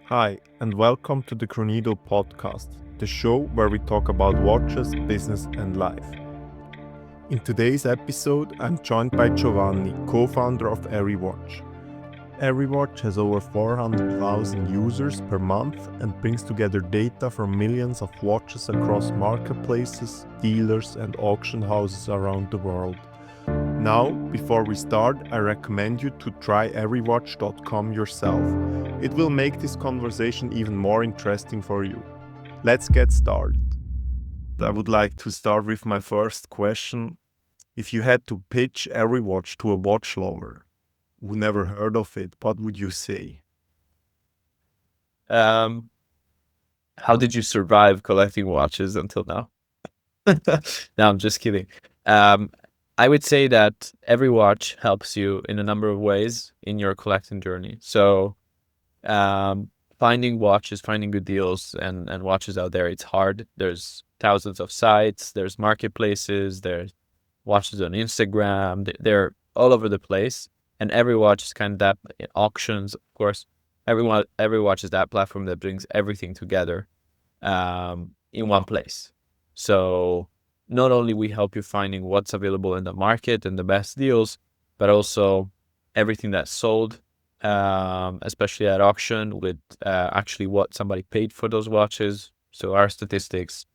Hi, and welcome to the Chronedo podcast, the show where we talk about watches, business, and life. In today's episode, I'm joined by Giovanni, co founder of EveryWatch. EveryWatch has over 400,000 users per month and brings together data from millions of watches across marketplaces, dealers, and auction houses around the world. Now, before we start, I recommend you to try everywatch.com yourself. It will make this conversation even more interesting for you. Let's get started. I would like to start with my first question. If you had to pitch EveryWatch to a watch lover who never heard of it, what would you say? How did you survive collecting watches until now? No, I'm just kidding. I would say that every watch helps you in a number of ways in your collecting journey. So, finding watches, finding good deals and watches out there, it's hard. There's thousands of sites, there's marketplaces, there's watches on Instagram, they're all over the place. And every watch is kind of that auctions, of course. Every watch is that platform that brings everything together in one place. So not only we help you finding what's available in the market and the best deals, but also everything that's sold, especially at auction, with actually what somebody paid for those watches. So our statistics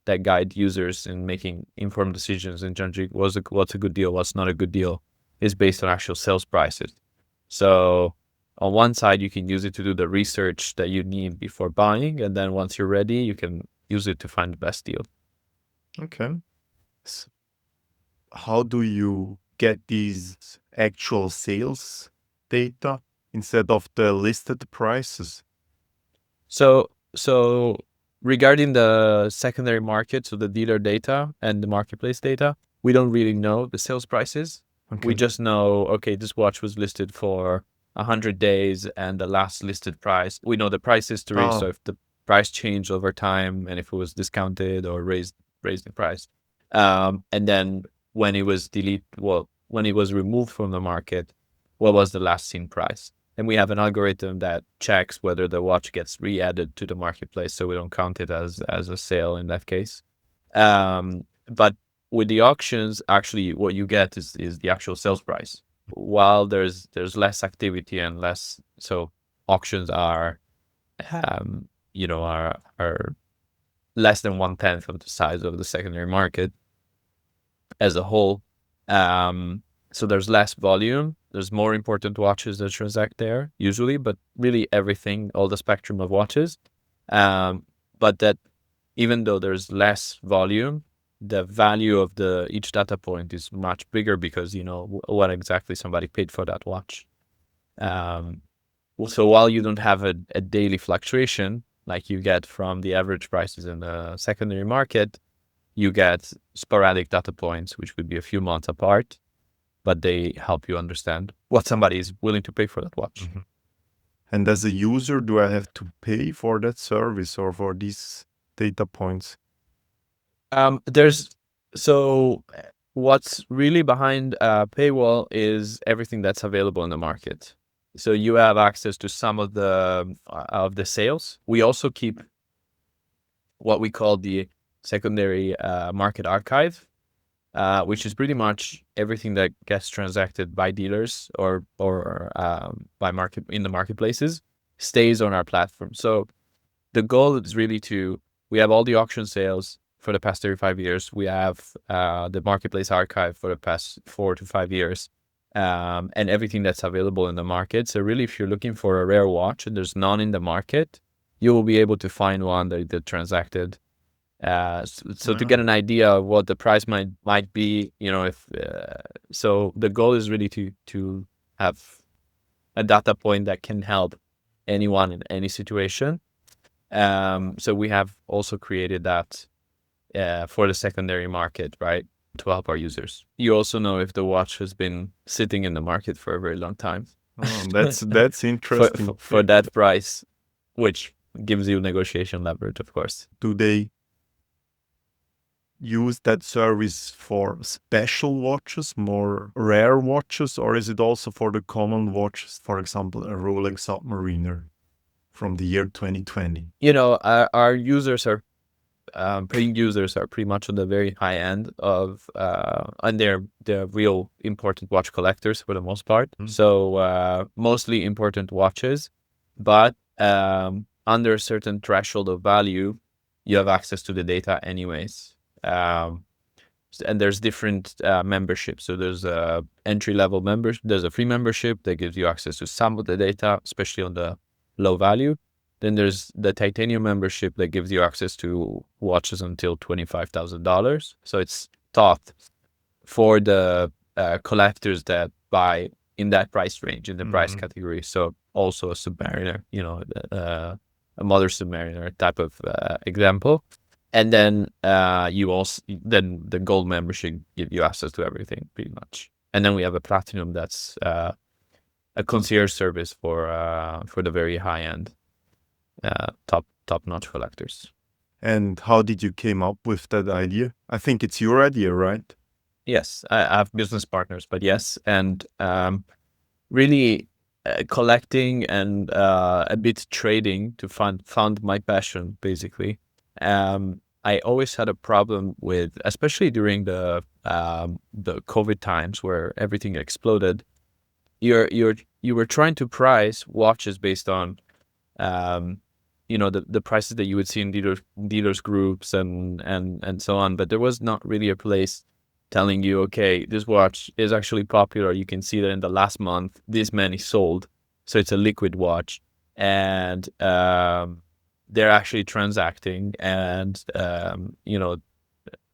that guide users in making informed decisions in judging what's a good deal, what's not a good deal, is based on actual sales prices. So on one side, you can use it to do the research that you need before buying. And then once you're ready, you can use it to find the best deal. Okay. How do you get these actual sales data instead of the listed prices? So regarding the secondary market, so the dealer data and the marketplace data, we don't really know the sales prices. Okay. We just know, okay, this watch was listed for 100 days and the last listed price. We know the price history. So if the price changed over time and if it was discounted or raised in price. And then when it was when it was removed from the market, what was the last seen price? And we have an algorithm that checks whether the watch gets re-added to the marketplace, so we don't count it as a sale in that case. But with the auctions, actually, what you get is the actual sales price. While there's less activity and less, so auctions are, are less than 1/10 of the size of the secondary market as a whole. So there's less volume. There's more important watches that transact there usually, but really everything, all the spectrum of watches. But that even though there's less volume, the value of each data point is much bigger because you know what exactly somebody paid for that watch. So while you don't have a daily fluctuation like you get from the average prices in the secondary market, you get sporadic data points, which would be a few months apart, but they help you understand what somebody is willing to pay for that watch. Mm-hmm. And as a user, do I have to pay for that service or for these data points? So what's really behind paywall is everything that's available in the market. So you have access to some of the sales. We also keep what we call the secondary market archive, which is pretty much everything that gets transacted by dealers or by in the marketplaces stays on our platform. So the goal is really we have all the auction sales for the past 35 years. We have the marketplace archive for the past 4 to 5 years, and everything that's available in the market. So really, if you're looking for a rare watch and there's none in the market, you will be able to find one that transacted. So to get an idea of what the price might be, you know, so the goal is really to have a data point that can help anyone in any situation. So we have also created that for the secondary market, right, to help our users. You also know if the watch has been sitting in the market for a very long time. Oh, that's interesting. for that price, which gives you negotiation leverage, of course. Do they use that service for special watches, more rare watches, or is it also for the common watches, for example, a Rolex Submariner? from the year 2020? Our users are paying users are pretty much on the very high end of, and they're real important watch collectors for the most part. So mostly important watches, but under a certain threshold of value, you have access to the data anyways. And there's different memberships. So there's a entry-level membership. There's a free membership that gives you access to some of the data, especially on the low value. Then there's the titanium membership that gives you access to watches until $25,000. So it's thought for the collectors that buy in that price range, in the price category. So also a Submariner, a Mother Submariner type of example. And then then the gold membership give you access to everything pretty much. And then we have a platinum that's a concierge service for the very high end, top notch collectors. And how did you came up with that idea? I think it's your idea, right? Yes, I have business partners, but yes, and really collecting and a bit trading to fund my passion, basically. I always had a problem with, especially during the COVID times where everything exploded. You were trying to price watches based on, the prices that you would see in dealers groups and so on, but there was not really a place telling you, okay, this watch is actually popular. You can see that in the last month, this many sold. So it's a liquid watch, and they're actually transacting, and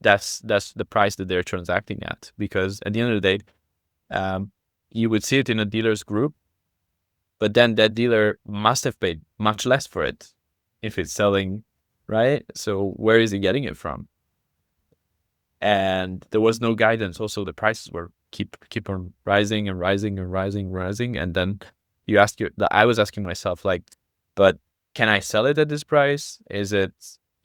that's the price that they're transacting at. Because at the end of the day, you would see it in a dealer's group, but then that dealer must have paid much less for it if it's selling, right? So where is he getting it from? And there was no guidance. Also, the prices were keep on rising and rising and rising and rising. And then I was asking myself, like, but can I sell it at this price? Is it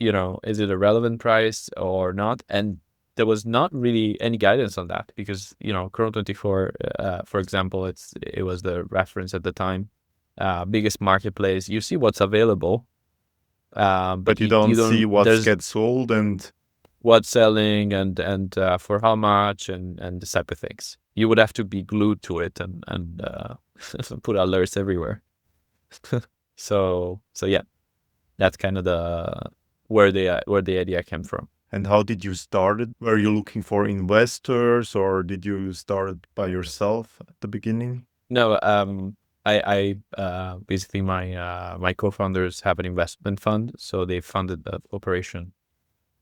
a relevant price or not? And there was not really any guidance on that, because Chrono24, for example, it was the reference at the time, biggest marketplace. You see what's available, but you don't see what gets sold and what's selling and for how much and this type of things. You would have to be glued to it and put alerts everywhere. So yeah, that's kind of where the idea came from. And how did you start it? Were you looking for investors, or did you start it by yourself at the beginning? No, I basically my co-founders have an investment fund, so they funded the operation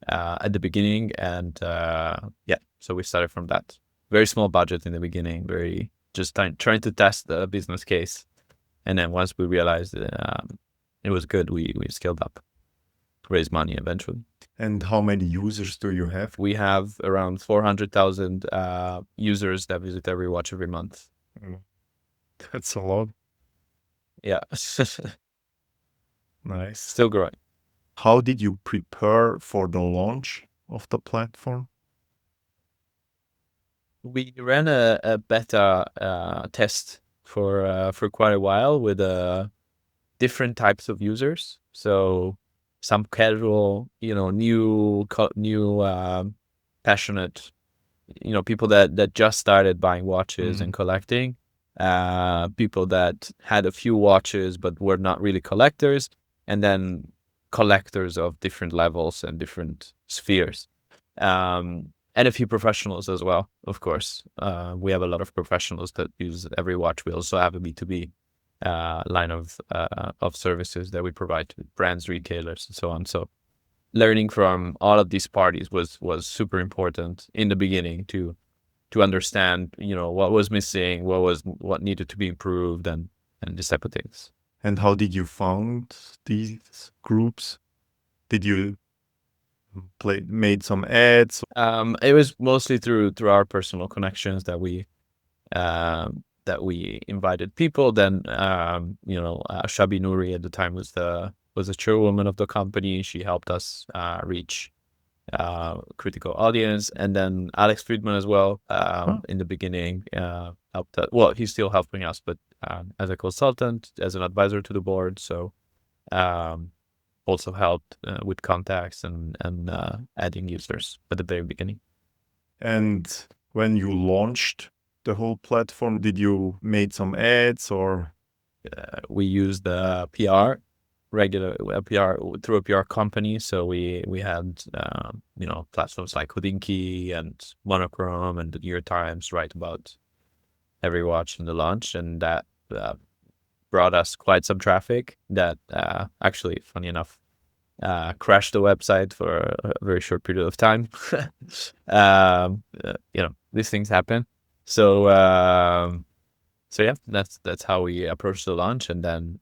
at the beginning, and so we started from that. Very small budget in the beginning, very just trying to test the business case, and then once we realized it was good, we scaled up, raised money eventually. And how many users do you have? We have around 400,000 users that visit EveryWatch every month. That's a lot. Yeah. Nice. Still growing. How did you prepare for the launch of the platform? We ran a beta test for quite a while with different types of users. So some casual, new passionate, people that just started buying watches and collecting, people that had a few watches but were not really collectors, and then collectors of different levels and different spheres, and a few professionals as well. Of course, we have a lot of professionals that use EveryWatch. We also have a B2B line of services that we provide to brands, retailers, and so on. So learning from all of these parties was super important in the beginning to understand, what was missing, what needed to be improved, and this type of things. And how did you found these groups? Did you made some ads? It was mostly through our personal connections that we invited people. Then Shabi Nouri at the time was the chairwoman of the company. She helped us reach critical audience, and then Alex Friedman as well in the beginning helped us. Well, he's still helping us, but as a consultant, as an advisor to the board. So also helped with contacts and adding users at the very beginning. And when you launched the whole platform, did you made some ads or? We used the PR, regular PR through a PR company. So we had platforms like Houdinki and Monochrome and the New York Times write about EveryWatch and the launch, and that brought us quite some traffic. That actually, funny enough, crashed the website for a very short period of time. These things happen. So yeah, that's how we approach the launch, and then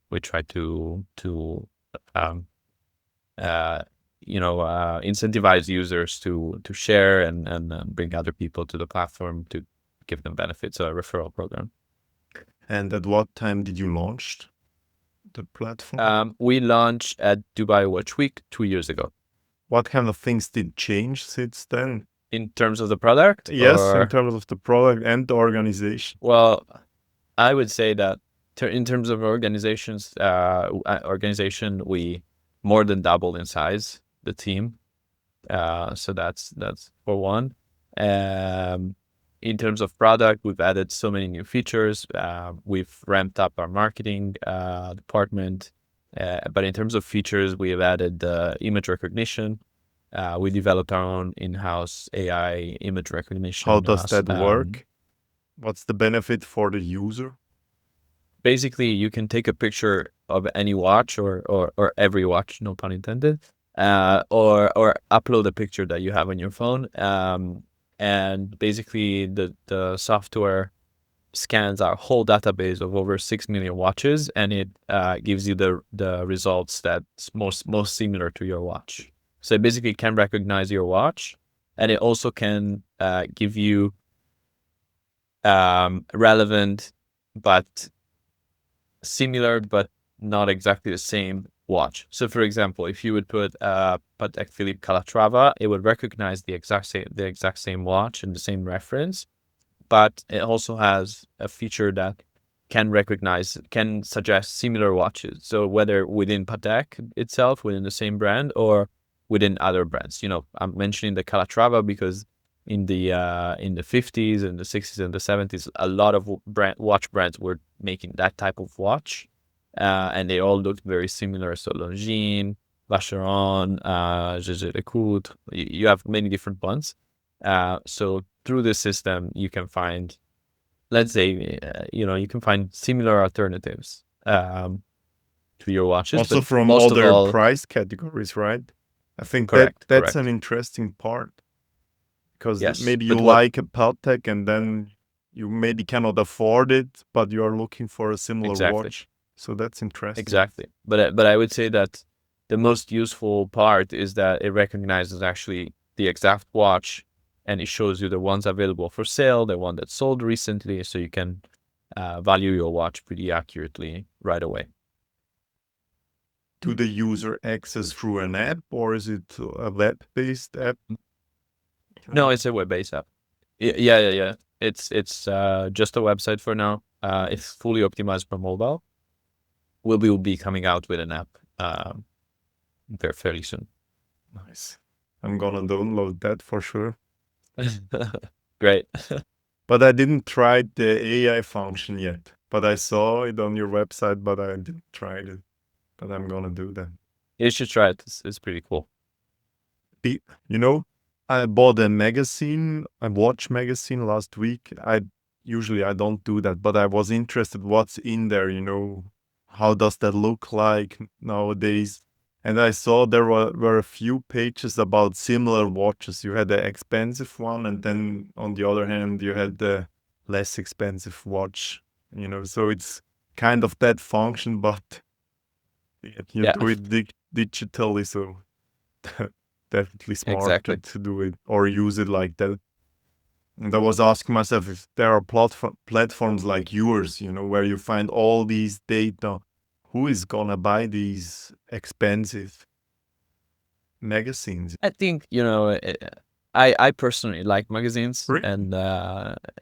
we try to incentivize users to share and bring other people to the platform to give them benefits. So a referral program. And at what time did you launch the platform? We launched at Dubai Watch Week 2 years ago. What kind of things did change since then? In terms of the product? Yes, in terms of the product and the organization. Well, I would say that in terms of organization, we more than doubled in size the team. So that's for one. In terms of product, we've added so many new features. We've ramped up our marketing department. But in terms of features, we have added image recognition. We developed our own in-house AI image recognition. How does that work? What's the benefit for the user? Basically, you can take a picture of any watch or every watch, no pun intended, or upload a picture that you have on your phone. And basically, the software scans our whole database of over 6 million watches, and it gives you the results that's most similar to your watch. So it basically can recognize your watch, and it also can give you relevant but similar but not exactly the same watch. So for example, if you would put Patek Philippe Calatrava, it would recognize the exact same watch and the same reference, but it also has a feature that can suggest similar watches. So whether within Patek itself, within the same brand, or within other brands. I'm mentioning the Calatrava because in the 50s and the 60s and the 70s, a lot of watch brands were making that type of watch, and they all looked very similar. So Longines, Vacheron, Jaeger LeCoultre, you have many different ones. So through this system, you can find, let's say, you can find similar alternatives to your watches. Also but from most other of all, price categories, right? I think correct. that's an interesting part. Because Yes, maybe you like a Patek and then you maybe cannot afford it, but you are looking for a similar watch. So that's interesting. Exactly. But I would say that the most useful part is that it recognizes actually the exact watch, and it shows you the ones available for sale, the one that sold recently, so you can value your watch pretty accurately right away. Do the user access through an app, or is it a web-based app? No, it's a web-based app. Yeah. It's just a website for now. It's fully optimized for mobile. We'll be coming out with an app very fairly soon. Nice. I'm gonna download that for sure. Great. But I didn't try the AI function yet. But I saw it on your website, but I didn't try it. But I'm gonna do that. You should try it. It's pretty cool. I bought a watch magazine last week. I don't do that, but I was interested what's in there, how does that look like nowadays? And I saw there were a few pages about similar watches. You had the expensive one, and then on the other hand, you had the less expensive watch, so it's kind of that function, but you do it digitally, so definitely smarter to do it or use it like that. And I was asking myself if there are platforms like yours, where you find all these data. Who is gonna buy these expensive magazines? I think, I personally like magazines. Really? And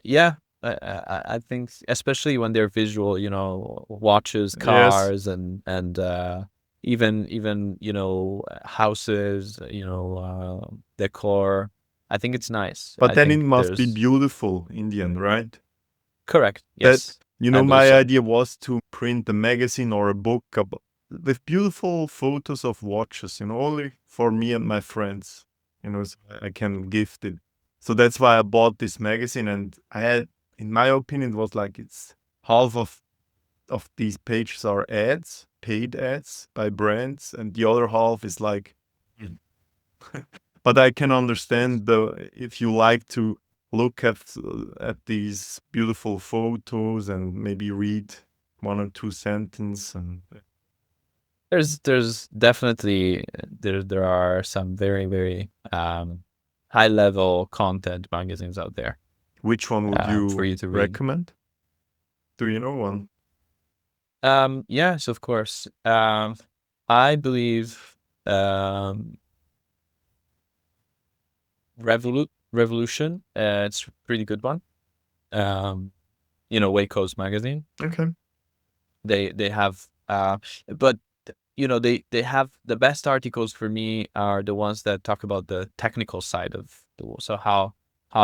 yeah, I think especially when they're visual, watches, Yes. cars, and even houses, decor. I think it's nice. But I then it think must be there's beautiful in the end, right? correct. That, Yes, I believe my so. idea was to print a magazine or a book with beautiful photos of watches, only for me and my friends, so I can gift it. So that's why I bought this magazine, and I had, in my opinion, it was like it's half of these pages are ads, paid ads by brands, and the other half is like, but I can understand if you like to look at these beautiful photos and maybe read one or two sentences and There's definitely there are some very very high level content magazines out there which one would for you you to read. recommend? Do you know one? Yes, of course. I believe um, Revolution. It's a pretty good one. Um, Waco's magazine. Okay. They have but they have the best articles for me are the ones that talk about the technical side of so how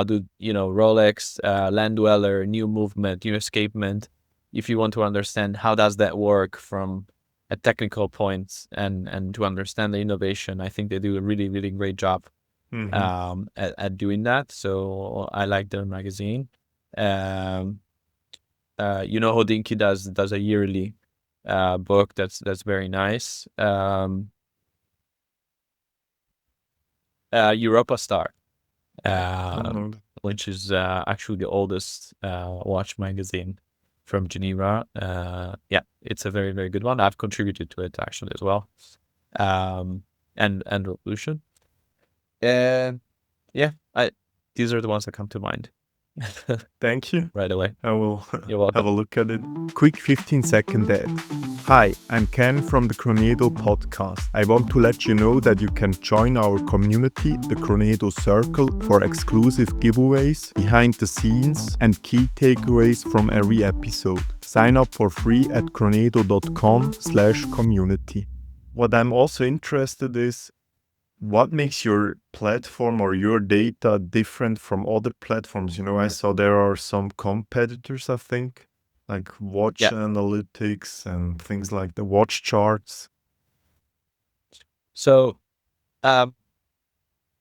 do Rolex, land dweller, new movement, new escapement. If you want to understand how does that work from a technical point and to understand the innovation, I think they do a really really great job Mm-hmm. at doing that. So I like their magazine. um Hodinky does a yearly book that's very nice. Europa Star, I don't uh, know that. which is actually the oldest watch magazine from Geneva. Yeah, it's a very very good one. I've contributed to it actually as well. Um, and Revolution. And yeah, I these are the ones that come to mind Thank you. right away. I will You're have a welcome. look at it. Quick 15-second ad. Hi, I'm Ken from the Chronedo podcast. I want to let you know that you can join our community, the Chronedo Circle, for exclusive giveaways, behind the scenes, and key takeaways from every episode. Sign up for free at chronedo.com/community. What I'm also interested is, what makes your platform or your data different from other platforms? I saw there are some competitors, I think, like watch Yeah. analytics and things like the watch charts. So um,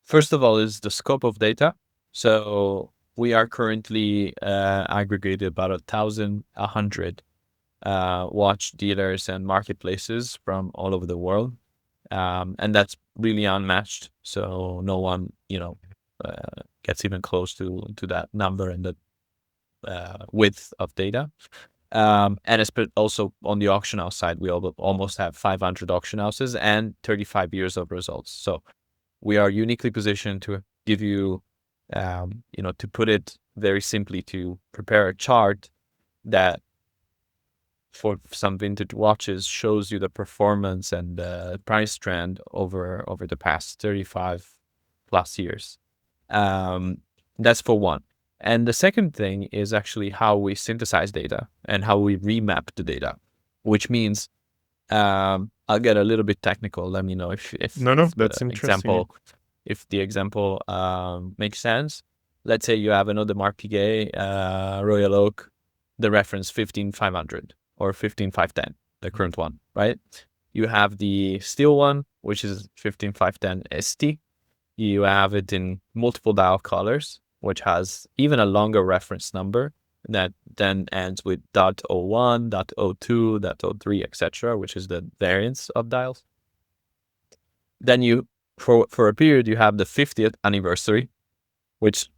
first of all is the scope of data. So we are currently aggregated about 1,100 watch dealers and marketplaces from all over the world. And that's really unmatched. So no one, gets even close to that number and the width of data. And it's also on the auction house side, we almost have 500 auction houses and 35 years of results. So we are uniquely positioned to give you, to put it very simply, to prepare a chart that for some vintage watches shows you the performance and the price trend over the past 35 plus years. Um, that's for one. And the second thing is actually how we synthesize data and how we remap the data, which means I'll get a little bit technical. Let me know No, if the that's interesting. example if the example makes sense. Let's say you have another Mark Piguet Royal Oak, the reference 15500 or 15510, the current one, right? You have the steel one, which is 15510 ST. You have it in multiple dial colors, which has even a longer reference number that then ends with .01, .02, .03, etc., which is the variance of dials. Then you, for a period, you have the 50th anniversary, which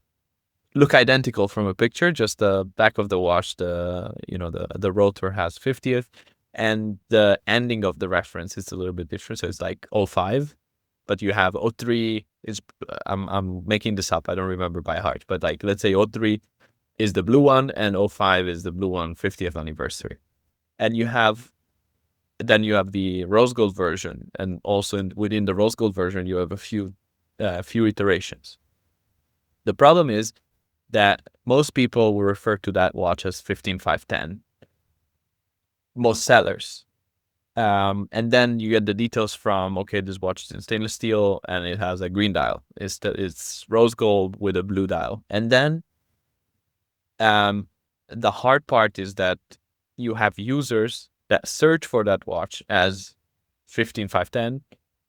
look identical from a picture. Just the back of the watch, the rotor has 50th, and the ending of the reference is a little bit different. So it's like 05, but you have 03 is I'm making this up. I don't remember by heart, but like let's say 03 is the blue one and 05 is the blue one 50th anniversary. And then you have the rose gold version, and also within the rose gold version you have a few iterations. The problem is that most people will refer to that watch as 15510. Most sellers. And then you get the details from, okay, this watch is in stainless steel and it has a green dial. It's rose gold with a blue dial. And then the hard part is that you have users that search for that watch as 15510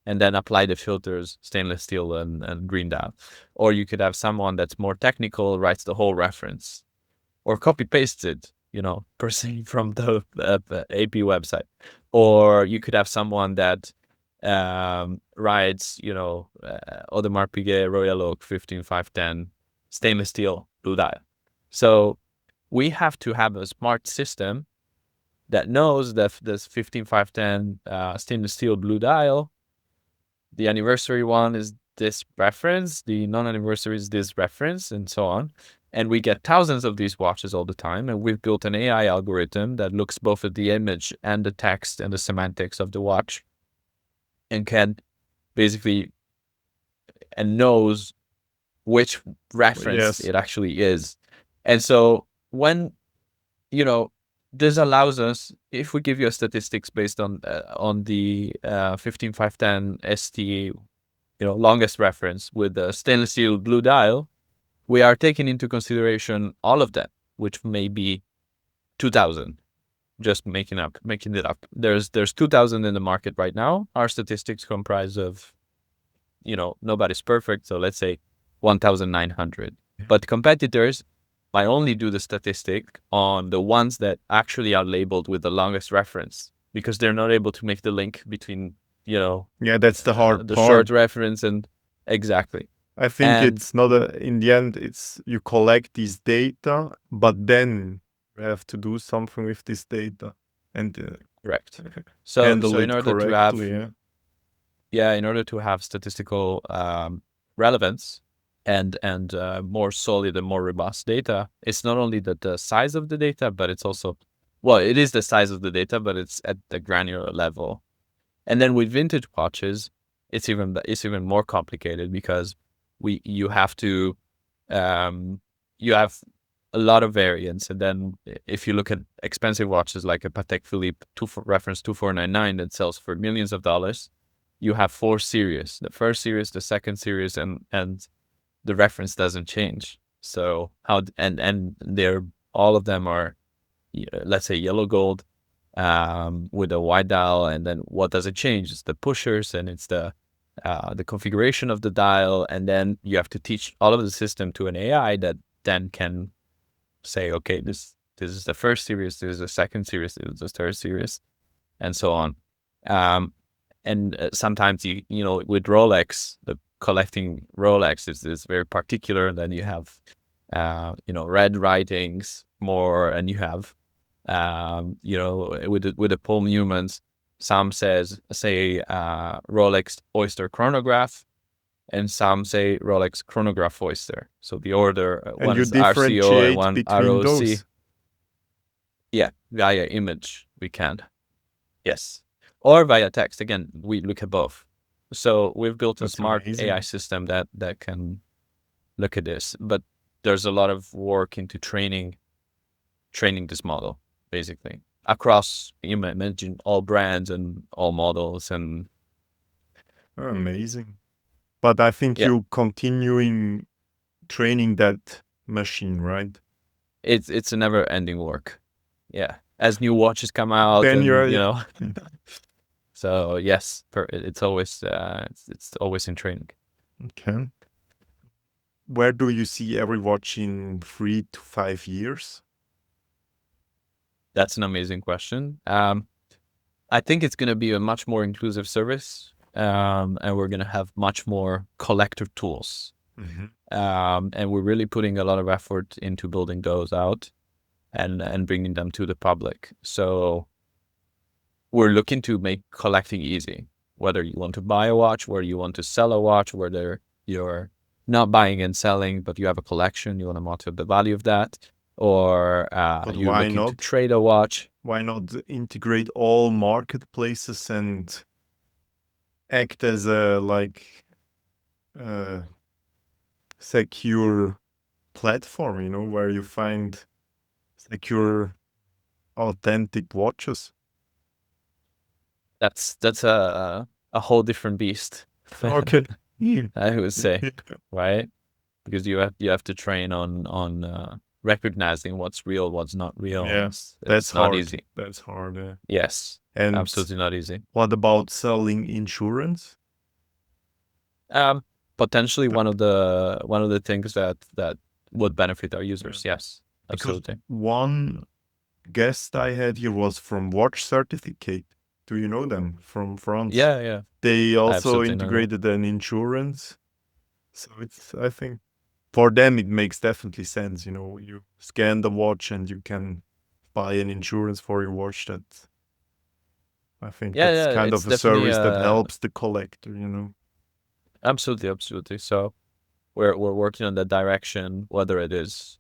and then apply the filters stainless steel and green dial. Or you could have someone that's more technical, writes the whole reference, or copy pastes it, per se from the AP website. Or you could have someone that writes, Audemars Piguet Royal Oak 15510 stainless steel blue dial. So we have to have a smart system that knows that this 15510 stainless steel blue dial, the anniversary one is this reference, the non-anniversary is this reference, and so on. And we get thousands of these watches all the time. And we've built an AI algorithm that looks both at the image and the text and the semantics of the watch and can basically, and knows which reference Yes. it actually is. And so when, this allows us, if we give you a statistics based on the 15510 ST, longest reference with the stainless steel blue dial, we are taking into consideration all of them, which may be 2,000. Just making it up. There's 2,000 in the market right now. Our statistics comprise of, nobody's perfect, so let's say 1,900. But competitors might only do the statistic on the ones that actually are labeled with the longest reference because they're not able to make the link between, Yeah, that's the hard the part. short reference and exactly. I think it's not in the end, it's you collect these data, but then you have to do something with this data and Correct. So handle in it order to correctly. have, in order to have statistical relevance and more solid and more robust data, it's not only the size of the data, but it's also, it is the size of the data, but it's at the granular level. And then with vintage watches, it's even more complicated because you have to you have a lot of variants. And then if you look at expensive watches like a Patek Philippe reference 2499 that sells for millions of dollars, you have 4 series: the first series, the second series, and the reference doesn't change. So and they're, all of them are, let's say, yellow gold with a white dial. And then what does it change? It's the pushers and it's the configuration of the dial. And then you have to teach all of the system to an AI that then can say, okay, this is the first series, this is the second series, this is the third series, and so on. And sometimes with Rolex, the collecting Rolex is very particular. Then you have red writings more, and you have with the Paul Newmans, some say Rolex Oyster chronograph, and some say Rolex chronograph Oyster. So the order, And one you is RCO and differentiate one between ROC. those. Yeah, via image we can. Yes. Or via text. Again, we look at both. So we've built a That's smart amazing. AI system that can look at this. But there's a lot of work into training this model, basically, across, you mentioned, all brands and all models. And Amazing. But I think yeah, you continuing training that machine, right? it's a never ending work. Yeah. As new watches come out, Then and you're so yes, it's always it's always in training. okay. Where do you see EveryWatch in 3 to 5 years? That's an amazing question. I think it's going to be a much more inclusive service, and we're going to have much more collector tools. And we're really putting a lot of effort into building those out and bringing them to the public. So we're looking to make collecting easy, whether you want to buy a watch, whether you want to sell a watch, whether you're not buying and selling, but you have a collection, you want to monitor the value of that, or you're why looking to not? trade a watch. Why not integrate all marketplaces and act as a secure platform, where you find secure, authentic watches. That's a whole different beast. Okay. I would say, right? Because you have to train on recognizing what's real, what's not real. Yeah, It's that's not hard. easy. That's hard. Yeah. Yes, And absolutely not easy. what about selling insurance? Um, Potentially one of the things that would benefit our users. Yes, Because absolutely. one guest I had here was from Watch Certificate. Do you know them from France? Yeah. They also absolutely know that. integrated an insurance. So I think for them, it makes definitely sense. You scan the watch and you can buy an insurance for your watch. I think that's Yeah. kind It's of a definitely service that helps the collector. absolutely. So we're working on that direction, whether it is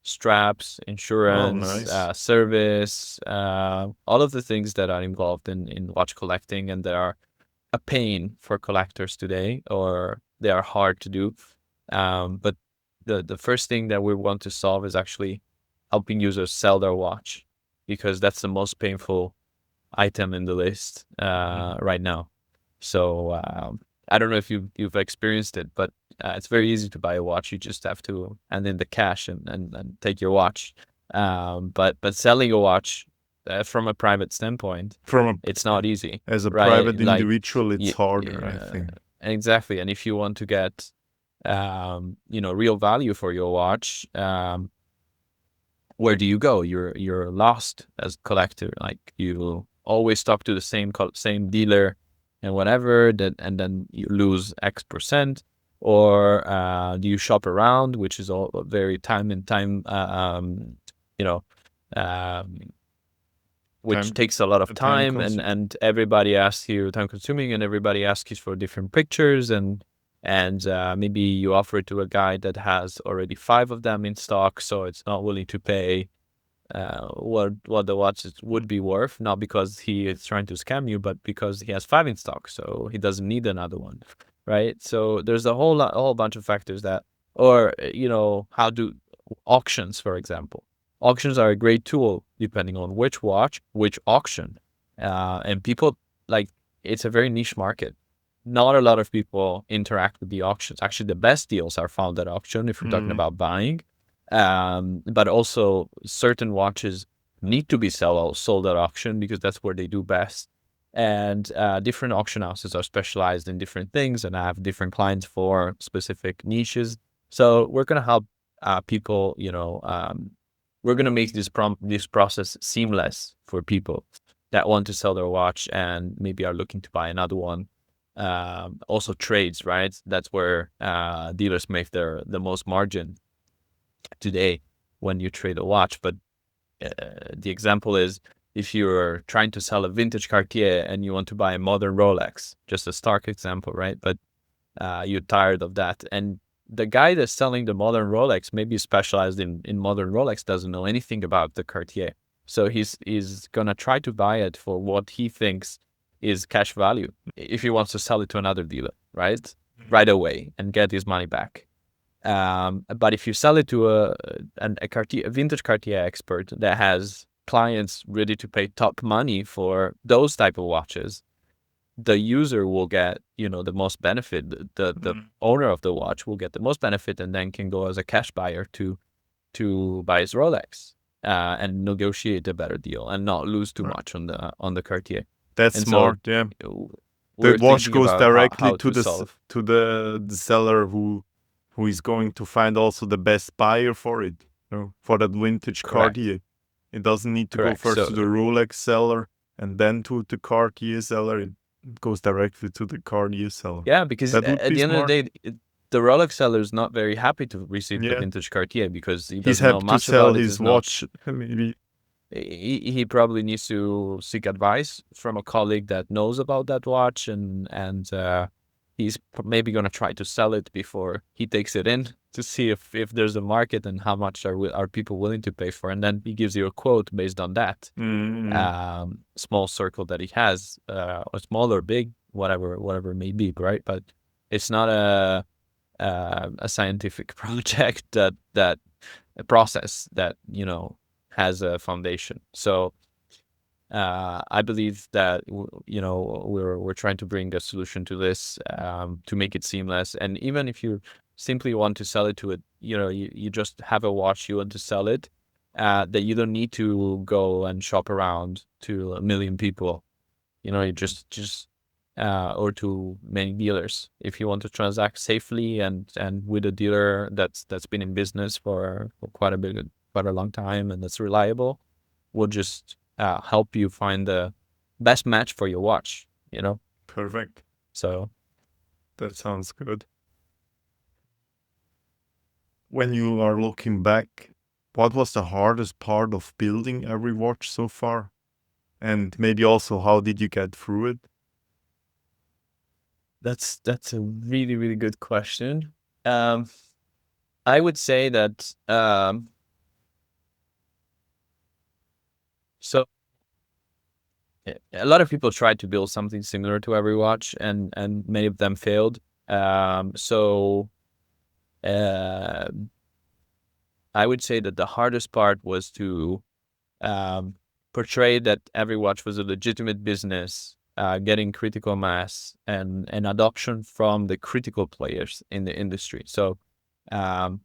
straps, Oh, insurance, nice. service, all of the things that are involved in watch collecting, and that are a pain for collectors today, or they are hard to do. But the first thing that we want to solve is actually helping users sell their watch, because that's the most painful item in the list right now. So I don't know if you've experienced it, but it's very easy to buy a watch. You just have to hand in the cash and take your watch. But selling a watch from a private standpoint, it's not easy, As a right? private Like, individual, it's harder, I think. exactly. And if you want to get real value for your watch, where do you go? You're lost as a collector. Like, you always talk to the same dealer and whatever, and then you lose X%. Or do you shop around, which is all very time, which takes a lot of time, and everybody asks you, time consuming, and everybody asks you for different pictures, and maybe you offer it to a guy that has already 5 of them in stock, so it's not willing to pay what the watch would be worth, not because he is trying to scam you, but because he has 5 in stock, so he doesn't need another one, right? So there's a whole bunch of factors that, or how do auctions, for example. Auctions are a great tool depending on which watch, which auction, and people, like, it's a very niche market. Not a lot of people interact with the auctions. Actually, the best deals are found at auction if you're talking about buying. But also certain watches need to be sold at auction because that's where they do best. And different auction houses are specialized in different things and have different clients for specific niches. So we're going to help people, we're going to make this process seamless for people that want to sell their watch and maybe are looking to buy another one. Also trades, right? That's where dealers make the most margin today when you trade a watch. But the example is, if you're trying to sell a vintage Cartier and you want to buy a modern Rolex, just a stark example, right? But you're tired of that, and the guy that's selling the modern Rolex, maybe specialized in modern Rolex, doesn't know anything about the Cartier. So he's gonna try to buy it for what he thinks is cash value if he wants to sell it to another dealer, right? Right away, and get his money back. But if you sell it to a vintage Cartier expert that has clients ready to pay top money for those type of watches, the user will get, the most benefit. The owner of the watch will get the most benefit, and then can go as a cash buyer to buy his Rolex and negotiate a better deal and not lose too much on the Cartier. That's And smart, so yeah. we're The watch thinking goes about directly how to to solve. the seller who is going to find also the best buyer for it, for that vintage Correct. Cartier. It doesn't need to go Correct. first So to the Rolex seller and then to the Cartier seller. It goes directly to the Cartier seller. yeah, because That would at be the end of smart. the day, the Rolex seller is not very happy to receive the Yeah. vintage Cartier because he He's doesn't know happy to much sell about it. his watch, maybe. He probably needs to seek advice from a colleague that knows about that watch, and he's maybe going to try to sell it before he takes it in to see if there's a market and how much are people willing to pay for, and then he gives you a quote based on that small circle that he has, or small or big, whatever it may be, right? But it's not a scientific project that a process that has a foundation. So I believe that we're trying to bring a solution to this, to make it seamless. And even if you simply want to sell it to it, you just have a watch, you want to sell it, that you don't need to go and shop around to a million people. You just or to many dealers. If you want to transact safely and with a dealer that's been in business for quite a long time, and that's reliable, we'll just help you find the best match for your watch. Perfect. So That sounds good. When you are looking back, what was the hardest part of building EveryWatch so far? And maybe also, how did you get through it? that's a really, really good question. I would say that so a lot of people tried to build something similar to EveryWatch, and many of them failed. So uh, I would say that the hardest part was to portray that EveryWatch was a legitimate business, getting critical mass and adoption from the critical players in the industry. So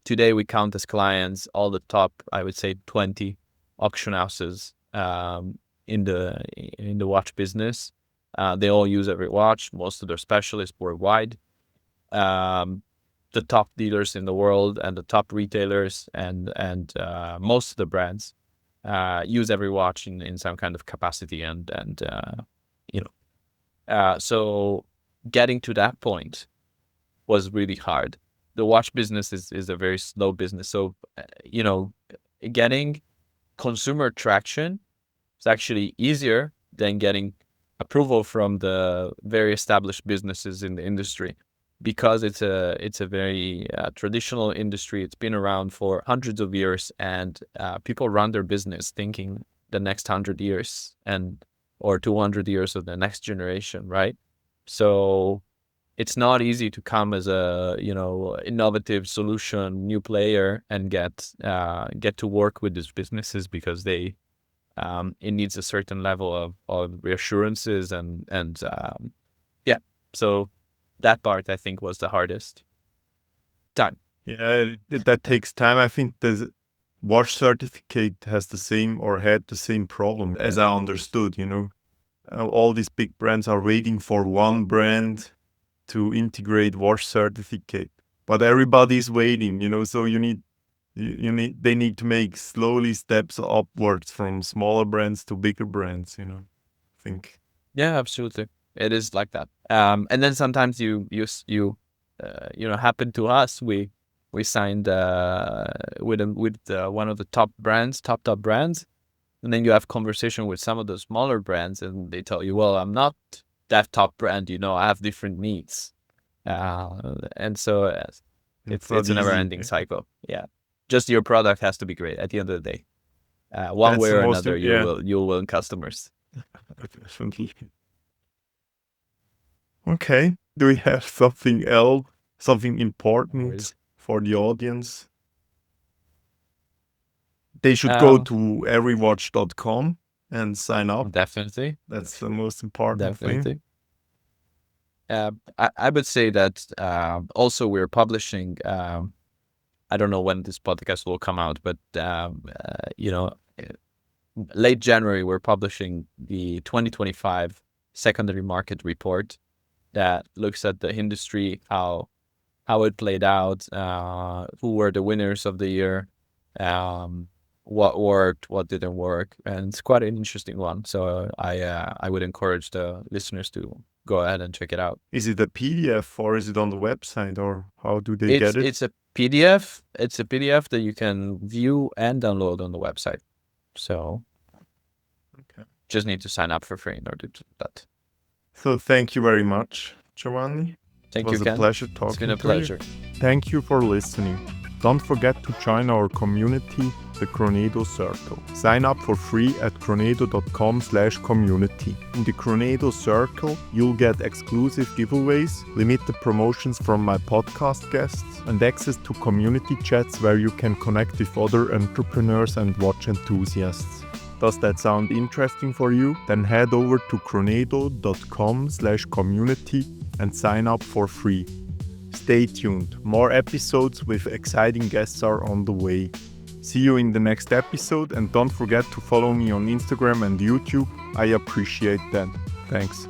today we count as clients all the top, I would say, 20 auction houses in the watch business. They all use EveryWatch. Most of their specialists worldwide. The top dealers in the world and the top retailers and most of the brands use EveryWatch in some kind of capacity, so getting to that point was really hard. The watch business is a very slow business, so getting consumer traction is actually easier than getting approval from the very established businesses in the industry, because it's a very traditional industry. It's been around for hundreds of years, and people run their business thinking the next 100 years or 200 years of the next generation, right? So it's not easy to come as a innovative solution, new player, and get to work with these businesses, because it needs a certain level of reassurances and so that part, I think, was the hardest time. Yeah, that takes time. I think the watch certificate has the same, or had the same problem, as I understood. All these big brands are waiting for one brand to integrate watch certificate, but everybody's waiting. So they need to make slowly steps upwards from smaller brands to bigger brands. I think. Yeah, absolutely. It is like that. And then sometimes you happen to us. We signed with one of the top brands, and then you have conversation with some of the smaller brands, and they tell you, well, I'm not that top brand. I have different needs, and so it's a never-ending cycle. Yeah, just your product has to be great at the end of the day. One That's way the or most another, you'll win customers. Definitely. Okay. Do we have something else, something important for the audience? They should go to everywatch.com and sign up. Definitely. That's the most important thing. I would say that also we're publishing. I don't know when this podcast will come out, but late January we're publishing the 2025 secondary market report that looks at the industry, how it played out, who were the winners of the year, what worked, what didn't work, and it's quite an interesting one. So I would encourage the listeners to go ahead and check it out. Is it a PDF or is it on the website, or how do they get it? It's a PDF. It's a PDF that you can view and download on the website. So just need to sign up for free in order to do that. So thank you very much, Giovanni. Thank you, Ken. It was a pleasure talking to you. It's been a pleasure. Thank you for listening. Don't forget to join our community the Chronedo Circle. Sign up for free at chronedo.com/community. In the Chronedo Circle, you'll get exclusive giveaways, limited promotions from my podcast guests, and access to community chats where you can connect with other entrepreneurs and watch enthusiasts. Does that sound interesting for you? Then head over to chronedo.com/community and sign up for free. Stay tuned, more episodes with exciting guests are on the way. See you in the next episode, and don't forget to follow me on Instagram and YouTube. I appreciate that. Thanks.